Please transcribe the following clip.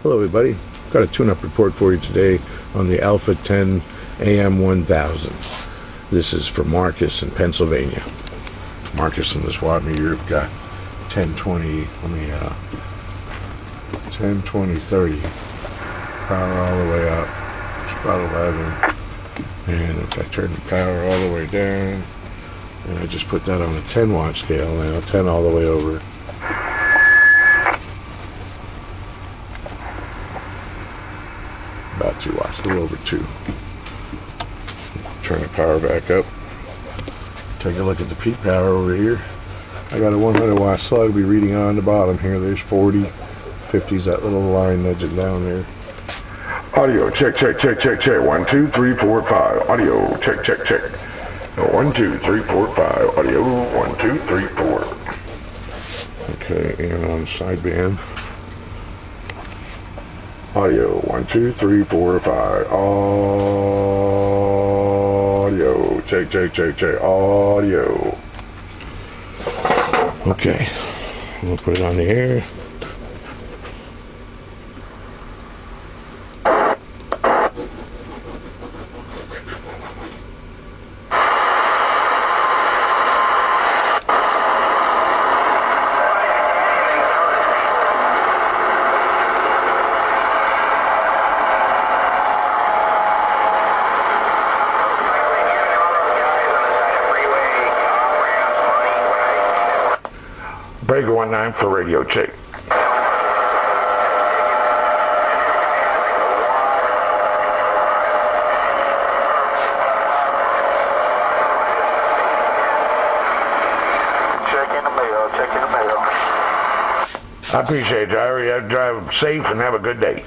Hello everybody, got a tune-up report for you today on the Alpha 10 AM-1000. This is for Marcus in Pennsylvania. Marcus in this watt meter, you've got 10, 20, 10, 20, 30. Power all the way up, it's about 11. And if I turn the power all the way down, and I just put that on a 10 watt scale now, 10 all the way over. About 2 watts, a little over 2. Turn the power back up. Take a look at the peak power over here. I got a 100 watt slug be reading on the bottom here. There's 40. 50's that little line nudging down there. Audio, check, check, check, check, check. 1, 2, 3, 4, 5. Audio, check, check, check. 1, 2, 3, 4, 5. Audio, 1, 2, 3, 4. Okay, and on the sideband. Audio, 1, 2, 3, 4, 5. Audio, check, check, check, check. Audio. Okay, we'll put it on the air. Breaker 19 for radio check. Check in the mail, check in the mail. I appreciate it, driver. You have to drive safe and have a good day.